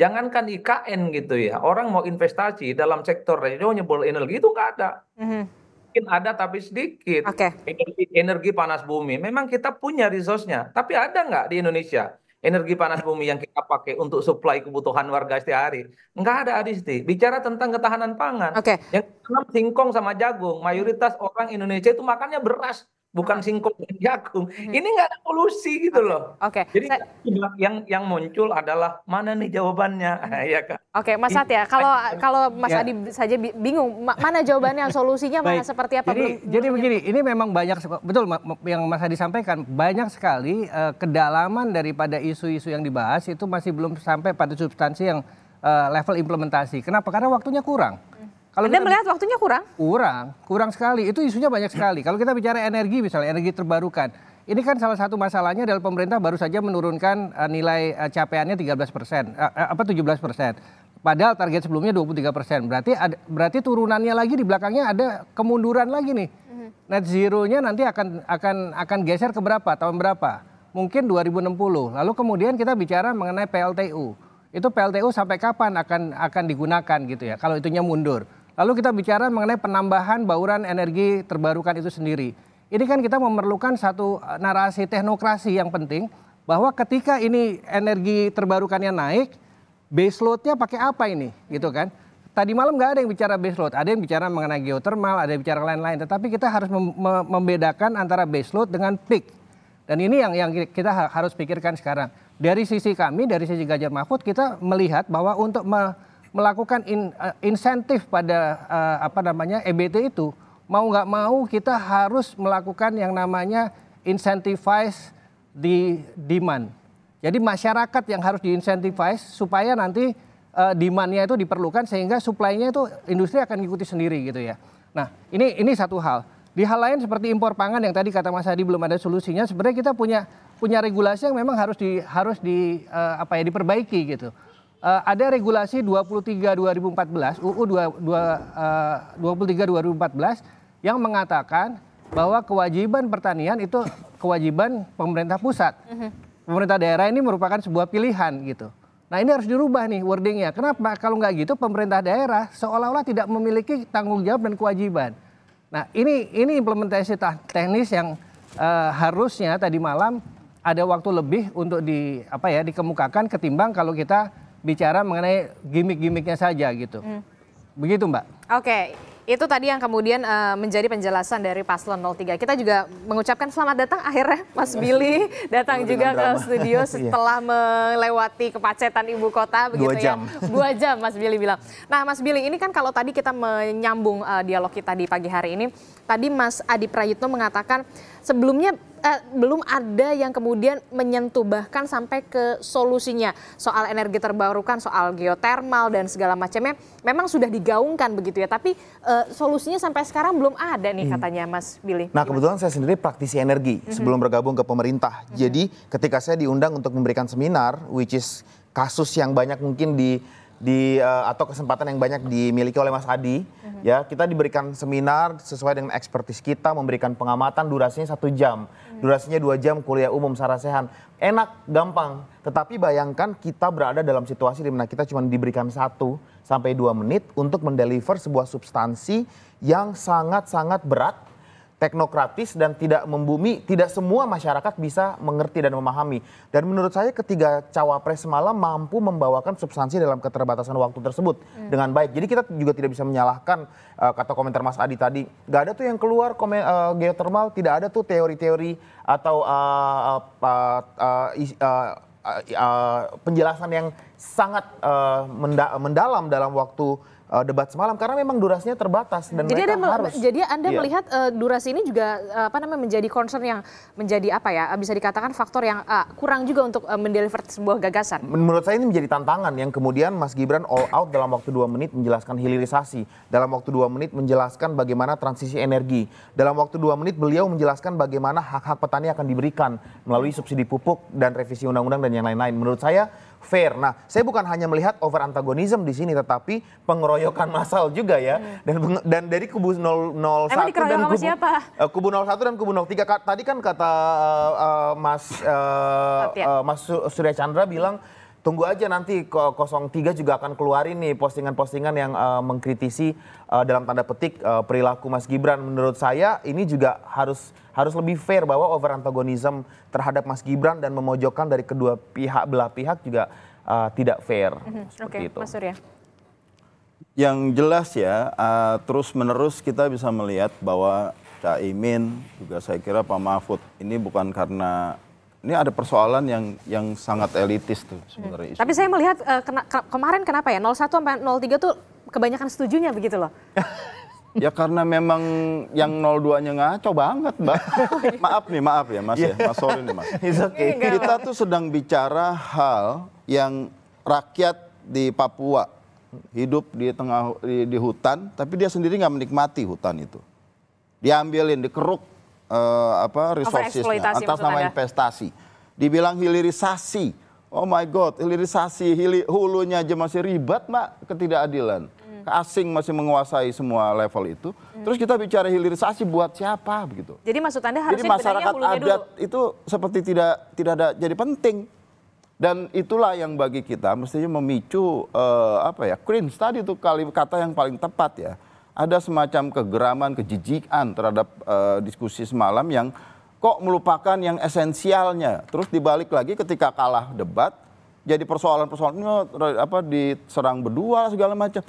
Jangankan IKN gitu ya, orang mau investasi dalam sektor renewable energy itu nggak ada. Mungkin ada tapi sedikit. Oke. Energi panas bumi, memang kita punya resource-nya. Tapi ada nggak di Indonesia energi panas bumi yang kita pakai untuk supply kebutuhan warga setiap-hari? Nggak ada, Adisti. Bicara tentang ketahanan pangan. Oke. Yang tanam singkong sama jagung, mayoritas orang Indonesia itu makannya beras, bukan singkong dan jagung. Ini nggak ada solusi gitu loh. Oke. Jadi yang muncul adalah mana nih jawabannya, ya kan? Oke, Mas Satya, kalau Mas Ya. Adi saja bingung mana jawabannya, solusinya mana Baik. seperti apa? Jadi begini, ini memang banyak, betul yang Mas Adi sampaikan, banyak sekali kedalaman daripada isu-isu yang dibahas itu masih belum sampai pada substansi yang level implementasi. Kenapa? Karena waktunya kurang. Kalau Anda kita melihat waktunya kurang? kurang sekali. Itu isunya banyak sekali. Kalau kita bicara energi misalnya, energi terbarukan. Ini kan salah satu masalahnya adalah pemerintah baru saja menurunkan nilai capaiannya 13%, 17%. Padahal target sebelumnya 23%. Berarti turunannya lagi di belakangnya ada kemunduran lagi nih. Net zero-nya nanti akan geser ke berapa? Tahun berapa? Mungkin 2060. Lalu kemudian kita bicara mengenai PLTU. Itu PLTU sampai kapan akan digunakan gitu ya, kalau itunya mundur. Lalu kita bicara mengenai penambahan bauran energi terbarukan itu sendiri. Ini kan kita memerlukan satu narasi teknokrasi yang penting, bahwa ketika ini energi terbarukannya naik, base load-nya pakai apa ini, gitu kan? Tadi malam nggak ada yang bicara base load, ada yang bicara mengenai geothermal, ada yang bicara lain-lain. Tetapi kita harus membedakan antara base load dengan peak. Dan ini yang kita harus pikirkan sekarang. Dari sisi kami, dari sisi Ganjar Mahfud, kita melihat bahwa untuk melakukan insentif pada EBT itu, mau nggak mau kita harus melakukan yang namanya incentivize di demand. Jadi masyarakat yang harus diincentivize supaya nanti demand-nya itu diperlukan sehingga supply-nya itu industri akan ikuti sendiri gitu ya. Nah, ini satu hal. Di hal lain seperti impor pangan yang tadi kata Mas Hadi belum ada solusinya, sebenarnya kita punya regulasi yang memang harus diperbaiki gitu. Ada regulasi 23/2014 UU 23/2014 yang mengatakan bahwa kewajiban pertanian itu kewajiban pemerintah pusat. Pemerintah daerah ini merupakan sebuah pilihan gitu. Nah ini harus dirubah nih wordingnya. Kenapa? Kalau nggak gitu pemerintah daerah seolah-olah tidak memiliki tanggung jawab dan kewajiban. Nah ini implementasi teknis yang harusnya tadi malam ada waktu lebih untuk dikemukakan ketimbang kalau kita bicara mengenai gimmick-gimmicknya saja gitu. Begitu Mbak. Oke, itu tadi yang kemudian menjadi penjelasan dari Paslon 03. Kita juga mengucapkan selamat datang akhirnya Mas Billy datang juga ke studio setelah melewati kemacetan ibu kota begitu 2 jam. Ya. 2 jam Mas Billy bilang. Nah Mas Billy, ini kan kalau tadi kita menyambung dialog kita di pagi hari ini, tadi Mas Adi Prayitno mengatakan sebelumnya belum ada yang kemudian menyentuh bahkan sampai ke solusinya soal energi terbarukan, soal geotermal dan segala macamnya memang sudah digaungkan begitu ya, tapi solusinya sampai sekarang belum ada nih katanya Mas Billy. Nah kebetulan saya sendiri praktisi energi sebelum bergabung ke pemerintah. Jadi ketika saya diundang untuk memberikan seminar, which is kasus yang banyak mungkin atau kesempatan yang banyak dimiliki oleh Mas Adi, ya kita diberikan seminar sesuai dengan ekspertis kita, memberikan pengamatan, durasinya 1 jam, durasinya 2 jam, kuliah umum Sarasehan, enak, gampang. Tetapi bayangkan kita berada dalam situasi di mana kita cuma diberikan 1 sampai 2 menit untuk mendeliver sebuah substansi yang sangat-sangat berat, teknokratis dan tidak membumi, tidak semua masyarakat bisa mengerti dan memahami. Dan menurut saya ketiga cawapres semalam mampu membawakan substansi dalam keterbatasan waktu tersebut dengan baik. Jadi kita juga tidak bisa menyalahkan kata komentar Mas Adi tadi. Gak ada tuh yang keluar geothermal, tidak ada tuh teori-teori atau penjelasan yang sangat mendalam dalam waktu debat semalam karena memang durasinya terbatas dan Jadi mereka harus. jadi Anda Iya. melihat durasi ini juga menjadi concern yang menjadi bisa dikatakan faktor yang kurang juga untuk mendeliver sebuah gagasan. Menurut saya ini menjadi tantangan yang kemudian Mas Gibran all out dalam waktu 2 menit menjelaskan hilirisasi. Dalam waktu 2 menit menjelaskan bagaimana transisi energi. Dalam waktu 2 menit beliau menjelaskan bagaimana hak-hak petani akan diberikan melalui subsidi pupuk dan revisi undang-undang dan yang lain-lain. Menurut saya fair. Nah, saya bukan hanya melihat over antagonism di sini, tetapi pengeroyokan massal juga ya. Dan dari kubu 001 Emang dikeroyok dan sama siapa? kubu 01 dan kubu 03. Tadi kan kata Mas Surya Chandra bilang, tunggu aja nanti 03 juga akan keluarin nih postingan-postingan yang mengkritisi dalam tanda petik perilaku Mas Gibran. Menurut saya ini juga harus lebih fair bahwa over antagonism terhadap Mas Gibran dan memojokkan dari kedua belah pihak juga tidak fair. Oke, Mas Surya. Yang jelas ya, terus-menerus kita bisa melihat bahwa Caimin, juga saya kira Pak Mahfud, ini bukan karena, ini ada persoalan yang sangat elitis tuh sebenarnya. Tapi saya melihat kemarin kenapa ya 01 sampai 03 tuh kebanyakan setujunya begitu loh. Ya karena memang yang 02-nya ngaco banget, Mbak. Maaf ya Mas ya, Mas sorry nih Mas. It's okay. Kita tuh sedang bicara hal yang rakyat di Papua hidup di hutan, tapi dia sendiri nggak menikmati hutan itu. Diambilin, dikeruk resourcesnya atas nama investasi. Dibilang hilirisasi. Oh my God, hilirisasi, hulunya aja masih ribet, Mbak, ketidakadilan. Asing masih menguasai semua level itu. Terus kita bicara hilirisasi buat siapa begitu. Jadi maksud Anda harusnya jadi masyarakat adat itu seperti tidak ada jadi penting. Dan itulah yang bagi kita mestinya memicu cringe tadi itu kata yang paling tepat ya. Ada semacam kegeraman, kejijikan terhadap diskusi semalam yang kok melupakan yang esensialnya. Terus dibalik lagi ketika kalah debat, jadi persoalan-persoalannya diserang berdua segala macam.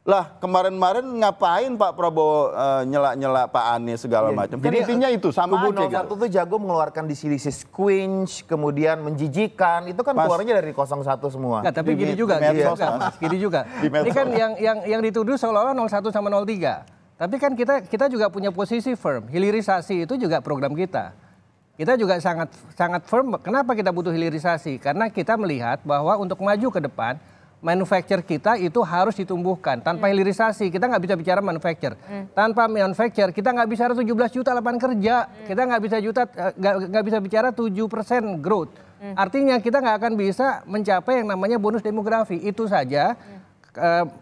Lah kemarin-kemarin ngapain Pak Prabowo nyela-nyela Pak Anies segala macam. Jadi intinya itu sama kubu aja. Kubu 01 tuh jago mengeluarkan disilisis cringe, kemudian menjijikan. Itu kan keluarnya dari 01 semua. Nah, tapi gini juga. Ini kan yang dituduh seolah-olah 01 sama 03. Tapi kan kita juga punya posisi firm. Hilirisasi itu juga program kita. Kita juga sangat firm. Kenapa kita butuh hilirisasi? Karena kita melihat bahwa untuk maju ke depan, manufacture kita itu harus ditumbuhkan. Tanpa hilirisasi kita nggak bisa bicara manufacture. Tanpa manufacture kita nggak bisa 17 juta lapangan kerja. Kita nggak bisa bicara 7% growth. Artinya kita nggak akan bisa mencapai yang namanya bonus demografi. Itu saja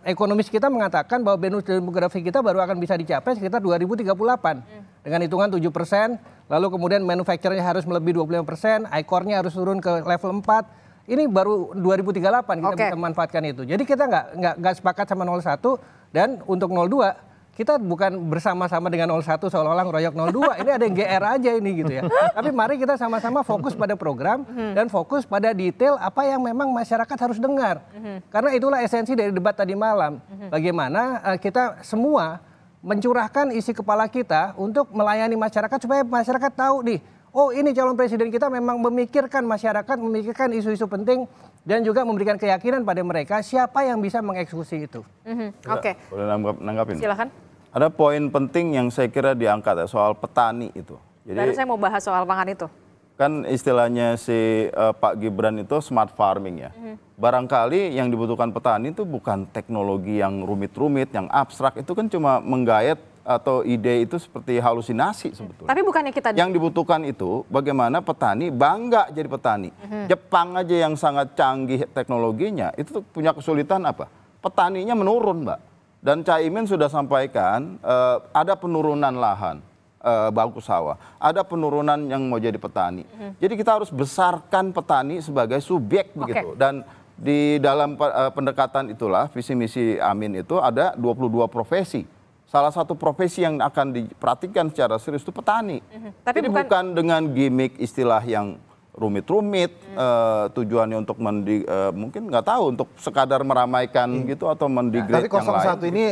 ekonomis kita mengatakan bahwa bonus demografi kita baru akan bisa dicapai sekitar 2038. Dengan hitungan 7%, lalu kemudian manufacture-nya harus melebihi 25%, ICOR-nya harus turun ke level 4. Ini baru 2038 kita bisa memanfaatkan itu. Jadi kita nggak sepakat sama 01 dan untuk 02 kita bukan bersama-sama dengan 01 seolah-olah ngeroyok 02. Ini ada yang GR aja ini gitu ya. Tapi mari kita sama-sama fokus pada program dan fokus pada detail apa yang memang masyarakat harus dengar. Karena itulah esensi dari debat tadi malam. Bagaimana kita semua mencurahkan isi kepala kita untuk melayani masyarakat supaya masyarakat tahu nih. Oh ini calon presiden kita memang memikirkan masyarakat, memikirkan isu-isu penting dan juga memberikan keyakinan pada mereka siapa yang bisa mengeksekusi itu. Oke. Boleh nanggapin? Silakan. Ada poin penting yang saya kira diangkat ya, soal petani itu. Jadi baru saya mau bahas soal pangan itu. Kan istilahnya si Pak Gibran itu smart farming ya. Barangkali yang dibutuhkan petani itu bukan teknologi yang rumit-rumit, yang abstrak. Itu kan cuma menggayat atau ide itu seperti halusinasi sebetulnya. Tapi bukannya kita yang dibutuhkan itu bagaimana petani bangga jadi petani. Jepang aja yang sangat canggih teknologinya itu punya kesulitan apa? Petaninya menurun, Mbak. Dan Caimin sudah sampaikan ada penurunan lahan bagus sawah, ada penurunan yang mau jadi petani. Jadi kita harus besarkan petani sebagai subjek begitu. Dan di dalam pendekatan itulah visi misi Amin itu ada 22 profesi. Salah satu profesi yang akan diperhatikan secara serius itu petani. Tapi jadi bukan dengan gimmick istilah yang rumit-rumit, tujuannya untuk mungkin nggak tahu untuk sekadar meramaikan gitu atau mendegrade Tapi yang lain. 01 ini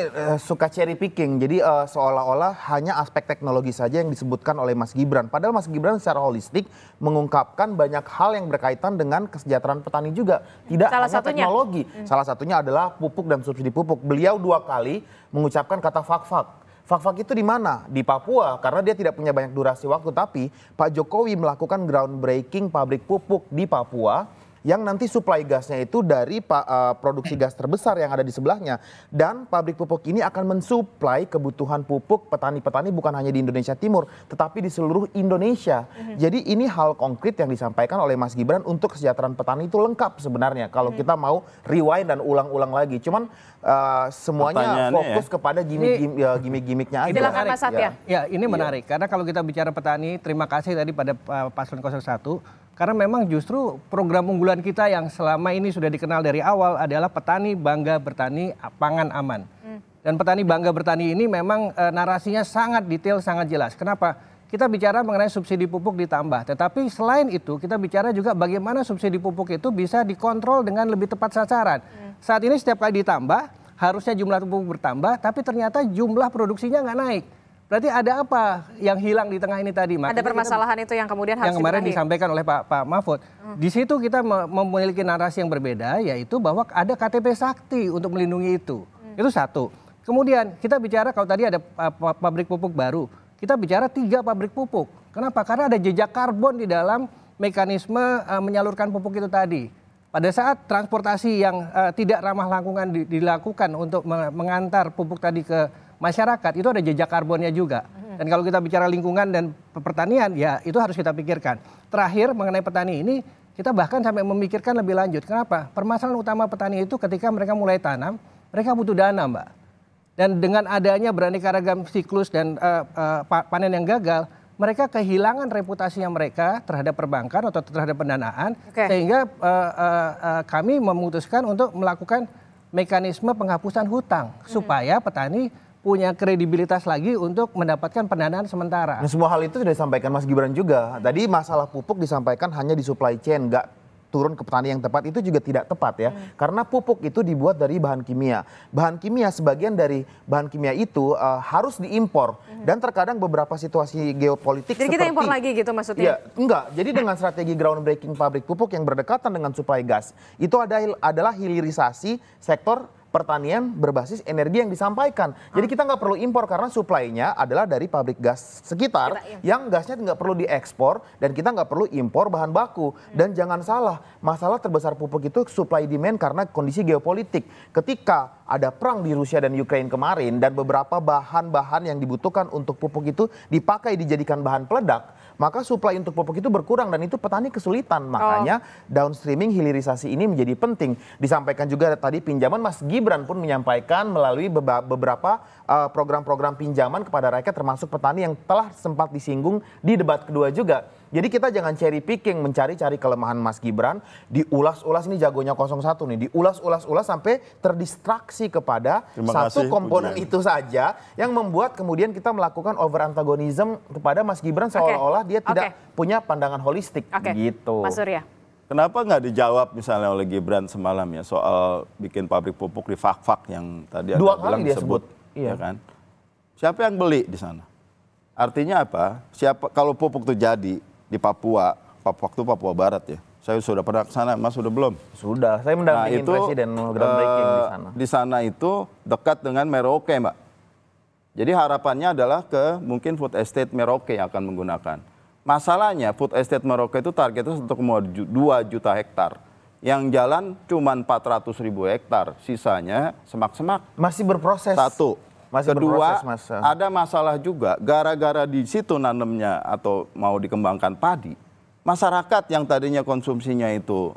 suka cherry picking, jadi seolah-olah hanya aspek teknologi saja yang disebutkan oleh Mas Gibran. Padahal Mas Gibran secara holistik mengungkapkan banyak hal yang berkaitan dengan kesejahteraan petani juga. Tidak Salah hanya satunya. teknologi. Salah satunya adalah pupuk dan subsidi pupuk. Beliau 2 kali mengucapkan kata fak-fak. Fak-fak itu di mana? Di Papua, karena dia tidak punya banyak durasi waktu. Tapi Pak Jokowi melakukan groundbreaking pabrik pupuk di Papua yang nanti suplai gasnya itu dari produksi gas terbesar yang ada di sebelahnya. Dan pabrik pupuk ini akan mensuplai kebutuhan pupuk petani-petani bukan hanya di Indonesia Timur, tetapi di seluruh Indonesia. Jadi ini hal konkret yang disampaikan oleh Mas Gibran untuk kesejahteraan petani itu lengkap sebenarnya. Kalau kita mau rewind dan ulang-ulang lagi. Cuman semuanya fokus kepada gimmick-gimmicknya aja. Silakan Mas Satya. Ya, ini menarik karena kalau kita bicara petani, terima kasih tadi pada paslon 01 karena memang justru program unggulan kita yang selama ini sudah dikenal dari awal adalah petani bangga bertani, pangan aman. Dan petani bangga bertani ini memang narasinya sangat detail, sangat jelas. Kenapa? Kita bicara mengenai subsidi pupuk ditambah, tetapi selain itu kita bicara juga bagaimana subsidi pupuk itu bisa dikontrol dengan lebih tepat sasaran. Saat ini setiap kali ditambah, harusnya jumlah pupuk bertambah, tapi ternyata jumlah produksinya nggak naik. Berarti ada apa yang hilang di tengah ini tadi? Ada permasalahan itu yang kemudian harus yang kemarin dibenahi. disampaikan oleh Pak Mahfud. Di situ kita memiliki narasi yang berbeda, yaitu bahwa ada KTP Sakti untuk melindungi itu. Itu satu. Kemudian kita bicara kalau tadi ada pabrik pupuk baru, kita bicara 3 pabrik pupuk. Kenapa? Karena ada jejak karbon di dalam mekanisme menyalurkan pupuk itu tadi. Pada saat transportasi yang tidak ramah lingkungan dilakukan untuk mengantar pupuk tadi ke masyarakat, itu ada jejak karbonnya juga. Dan kalau kita bicara lingkungan dan pertanian, ya itu harus kita pikirkan. Terakhir mengenai petani ini, kita bahkan sampai memikirkan lebih lanjut. Kenapa? Permasalahan utama petani itu ketika mereka mulai tanam, mereka butuh dana, Mbak. Dan dengan adanya beraneka ragam siklus dan panen yang gagal, mereka kehilangan reputasinya mereka terhadap perbankan atau terhadap pendanaan, sehingga kami memutuskan untuk melakukan mekanisme penghapusan hutang supaya petani punya kredibilitas lagi untuk mendapatkan pendanaan sementara. Nah, semua hal itu sudah disampaikan Mas Gibran juga. Tadi masalah pupuk disampaikan hanya di supply chain, nggak turun ke petani yang tepat, itu juga tidak tepat ya. Karena pupuk itu dibuat dari bahan kimia. Bahan kimia, sebagian dari bahan kimia itu harus diimpor. Dan terkadang beberapa situasi geopolitik Jadi kita impor lagi gitu maksudnya? Ya, enggak. Jadi dengan strategi groundbreaking pabrik pupuk yang berdekatan dengan supply gas, itu adalah hilirisasi sektor pertanian berbasis energi yang disampaikan. Jadi kita nggak perlu impor karena suplainya adalah dari pabrik gas sekitar yang gasnya nggak perlu diekspor dan kita nggak perlu impor bahan baku. Dan jangan salah, masalah terbesar pupuk itu supply demand karena kondisi geopolitik. Ketika ada perang di Rusia dan Ukraina kemarin dan beberapa bahan-bahan yang dibutuhkan untuk pupuk itu dipakai dijadikan bahan peledak, maka suplai untuk pupuk itu berkurang dan itu petani kesulitan. Makanya downstreaming hilirisasi ini menjadi penting. Disampaikan juga tadi pinjaman, Mas Gibran pun menyampaikan melalui beberapa program-program pinjaman kepada rakyat termasuk petani yang telah sempat disinggung di debat kedua juga. Jadi kita jangan cherry picking mencari-cari kelemahan Mas Gibran, diulas-ulas, ini jagonya 01 nih, diulas-ulas sampai terdistraksi kepada satu komponen itu saja yang membuat kemudian kita melakukan over antagonism kepada Mas Gibran seolah-olah dia tidak punya pandangan holistik gitu. Mas Surya. Kenapa nggak dijawab misalnya oleh Gibran semalam ya soal bikin pabrik pupuk di Fak-Fak yang tadi Anda bilang disebut, ya kan? Siapa yang beli di sana? Artinya apa? Kalau pupuk itu jadi di Papua, waktu Papua Barat ya. Saya sudah pernah ke sana, Mas sudah belum? Sudah, saya mendampingi presiden groundbreaking di sana. Di sana itu dekat dengan Merauke, Mbak. Jadi harapannya adalah ke mungkin food estate Merauke yang akan menggunakan. Masalahnya food estate Merauke itu targetnya 1,2 juta hektar. Yang jalan cuma 400.000 hektar, sisanya semak-semak. Masih berproses. Satu. Masih Kedua, berproses, Mas. ada masalah juga gara-gara di situ nanamnya atau mau dikembangkan padi. Masyarakat yang tadinya konsumsinya itu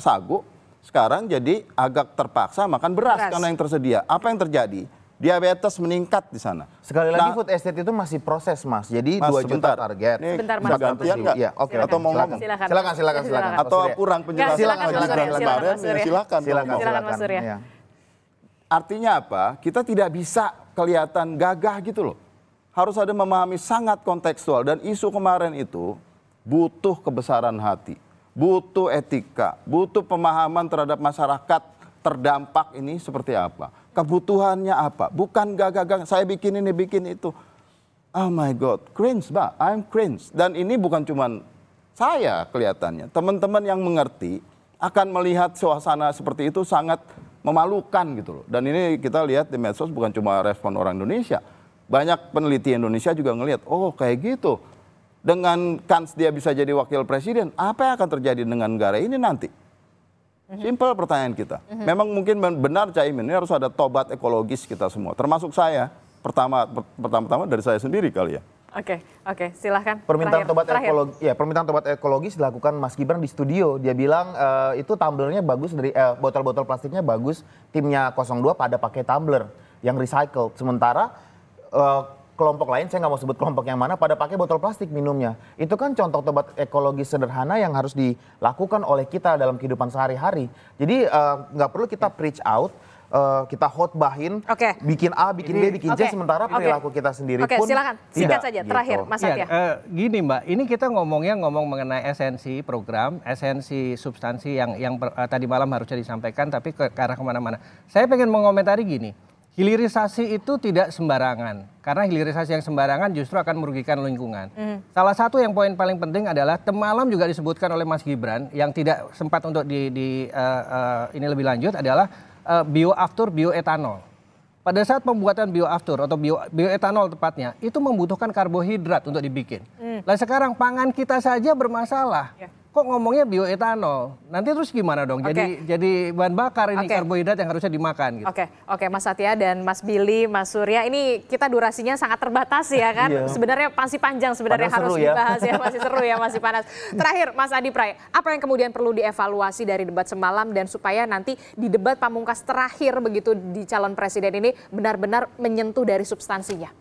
sagu, sekarang jadi agak terpaksa makan beras karena yang tersedia. Apa yang terjadi? Diabetes meningkat di sana. Sekali lagi food estate itu masih proses, Mas. Jadi Mas, 2 juta target. Sebentar, Mas. Gantian nggak? Ya, oke. Atau mau ngomong? Silakan. Atau kurang penjelasan silakan, Mas Surya. kemarin? Silakan, Mas Surya. Ya. Artinya apa? Kita tidak bisa kelihatan gagah gitu loh. Harus ada memahami sangat kontekstual. Dan isu kemarin itu butuh kebesaran hati, butuh etika, butuh pemahaman terhadap masyarakat terdampak ini seperti apa. Kebutuhannya apa, bukan gagah-gagah, saya bikin ini, bikin itu. Oh my God, cringe, Mbak, I'm cringe. Dan ini bukan cuman saya kelihatannya, teman-teman yang mengerti akan melihat suasana seperti itu sangat memalukan gitu loh. Dan ini kita lihat di medsos bukan cuma respon orang Indonesia. Banyak peneliti Indonesia juga ngelihat, oh kayak gitu. Dengan kans dia bisa jadi wakil presiden, apa yang akan terjadi dengan negara ini nanti? Simple pertanyaan kita. Memang mungkin benar Caimin, ini harus ada tobat ekologis kita semua. Termasuk saya, pertama-tama dari saya sendiri kali ya. Oke, silahkan. Permintaan tobat ekologis dilakukan Mas Gibran di studio. Dia bilang itu tumblernya bagus, dari botol-botol plastiknya bagus. Timnya 02 pada pakai tumbler yang recycled. Sementara kelompok lain, saya nggak mau sebut kelompok yang mana, pada pakai botol plastik minumnya. Itu kan contoh tobat ekologis sederhana yang harus dilakukan oleh kita dalam kehidupan sehari-hari. Jadi nggak perlu kita preach out. Kita khotbahin, bikin A, bikin B, bikin C, sementara perilaku kita sendiri pun silakan, singkat saja, terakhir Mas Satya. Gini Mbak, ini kita ngomong mengenai esensi program, esensi substansi yang tadi malam harusnya disampaikan, tapi ke arah kemana-mana. Saya pengen mengomentari gini, hilirisasi itu tidak sembarangan, karena hilirisasi yang sembarangan justru akan merugikan lingkungan. Salah satu yang poin paling penting adalah temalam juga disebutkan oleh Mas Gibran, yang tidak sempat untuk ini lebih lanjut adalah bioaftur bioetanol. Pada saat pembuatan bioaftur atau bioetanol tepatnya, itu membutuhkan karbohidrat untuk dibikin. Nah sekarang pangan kita saja bermasalah. Kok ngomongnya bioetanol? Nanti terus gimana dong? Jadi bahan bakar ini karbohidrat yang harusnya dimakan. Gitu. Oke, Mas Satya dan Mas Billy, Mas Surya, ini kita durasinya sangat terbatas ya kan? Sebenarnya masih panjang sebenarnya harus dibahas ya, masih seru ya, masih panas. Terakhir, Mas Adi Pray, apa yang kemudian perlu dievaluasi dari debat semalam dan supaya nanti di debat pamungkas terakhir begitu di calon presiden ini benar-benar menyentuh dari substansinya?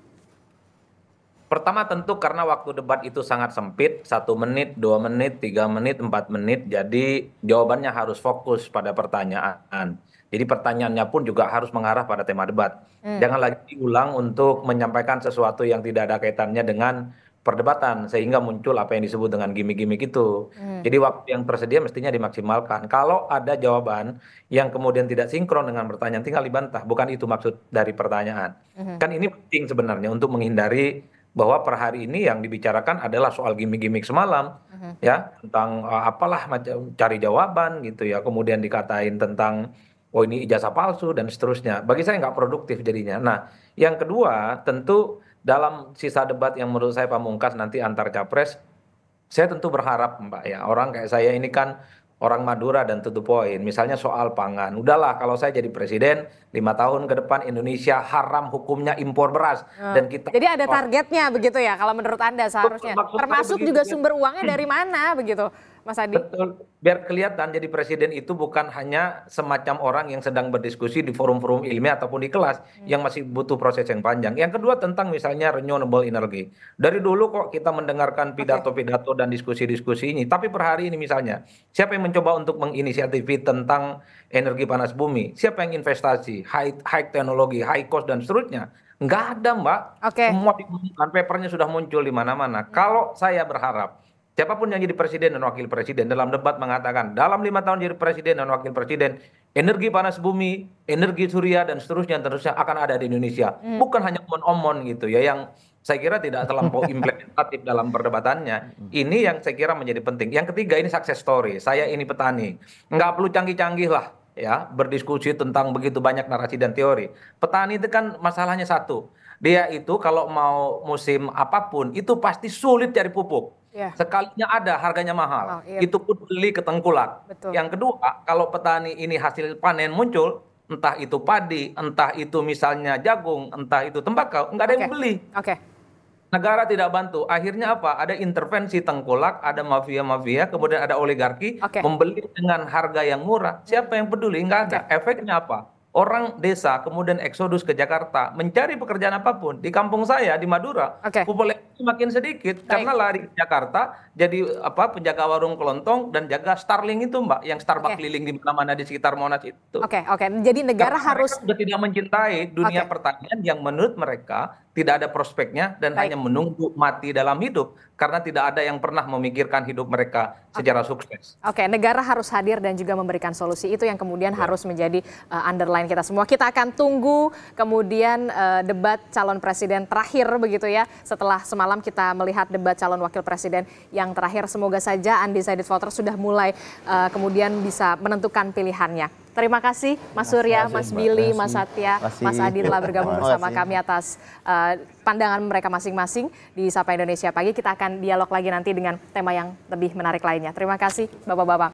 Pertama tentu karena waktu debat itu sangat sempit, 1 menit, 2 menit, 3 menit, 4 menit, jadi jawabannya harus fokus pada pertanyaan. Jadi pertanyaannya pun juga harus mengarah pada tema debat. Jangan lagi diulang untuk menyampaikan sesuatu yang tidak ada kaitannya dengan perdebatan, sehingga muncul apa yang disebut dengan gimmick-gimmick itu. Jadi waktu yang tersedia mestinya dimaksimalkan. Kalau ada jawaban yang kemudian tidak sinkron dengan pertanyaan, tinggal dibantah. Bukan itu maksud dari pertanyaan. Kan ini penting sebenarnya untuk menghindari bahwa per hari ini yang dibicarakan adalah soal gimmick-gimmick semalam, ya tentang apalah macam cari jawaban gitu ya, kemudian dikatain tentang oh ini ijazah palsu dan seterusnya. Bagi saya nggak produktif jadinya. Nah, yang kedua tentu dalam sisa debat yang menurut saya pamungkas nanti antar capres, saya tentu berharap Mbak ya, orang kayak saya ini kan orang Madura dan to the point, misalnya soal pangan. Udahlah kalau saya jadi presiden, 5 tahun ke depan Indonesia haram hukumnya impor beras. Dan kita jadi ada targetnya begitu ya kalau menurut Anda seharusnya. Termasuk juga sumber uangnya dari mana begitu Mas Adi? Betul, biar kelihatan jadi presiden itu bukan hanya semacam orang yang sedang berdiskusi di forum-forum ilmiah ataupun di kelas yang masih butuh proses yang panjang. Yang kedua tentang misalnya renewable energy. Dari dulu kok kita mendengarkan pidato-pidato dan diskusi-diskusi ini, tapi per hari ini misalnya, siapa yang mencoba untuk menginisiatifi tentang energi panas bumi? Siapa yang investasi, high teknologi, high cost dan seterusnya? Nggak ada Mbak. Semua papernya sudah muncul di mana-mana. Kalau saya berharap, siapapun yang jadi presiden dan wakil presiden dalam debat mengatakan dalam 5 tahun jadi presiden dan wakil presiden, energi panas bumi, energi surya dan seterusnya akan ada di Indonesia. Bukan hanya omon-omon gitu ya, yang saya kira tidak terlampau implementatif dalam perdebatannya. Ini yang saya kira menjadi penting. Yang ketiga ini success story. Saya ini petani. Nggak perlu canggih-canggih lah ya berdiskusi tentang begitu banyak narasi dan teori. Petani itu kan masalahnya satu. Dia itu kalau mau musim apapun itu pasti sulit cari pupuk. Sekalinya ada harganya mahal. Itu pun beli ke tengkulak. Yang kedua, kalau petani ini hasil panen muncul, entah itu padi, entah itu misalnya jagung, entah itu tembakau, nggak ada yang beli. Negara tidak bantu. Akhirnya apa? Ada intervensi tengkulak, ada mafia-mafia, kemudian ada oligarki membeli dengan harga yang murah. Siapa yang peduli? Nggak ada. Efeknya apa? Orang desa kemudian eksodus ke Jakarta mencari pekerjaan apapun. Di kampung saya di Madura, populasi semakin sedikit karena lari ke Jakarta jadi penjaga warung kelontong dan jaga Starling itu Mbak, yang Starbucks keliling di mana-mana di sekitar Monas itu. Oke. Jadi negara Karena harus mereka sudah tidak mencintai dunia pertanian yang menurut mereka tidak ada prospeknya dan hanya menunggu mati dalam hidup karena tidak ada yang pernah memikirkan hidup mereka secara sukses. Oke, negara harus hadir dan juga memberikan solusi. Itu yang kemudian harus menjadi underline kita semua. Kita akan tunggu kemudian debat calon presiden terakhir begitu ya. Setelah semalam kita melihat debat calon wakil presiden yang terakhir, semoga saja undecided voter sudah mulai kemudian bisa menentukan pilihannya. Terima kasih Mas Surya, Mas Billy, Mas Satya, Mas Adi telah bergabung bersama kami atas pandangan mereka masing-masing di Sapa Indonesia Pagi. Kita akan dialog lagi nanti dengan tema yang lebih menarik lainnya. Terima kasih Bapak-Bapak.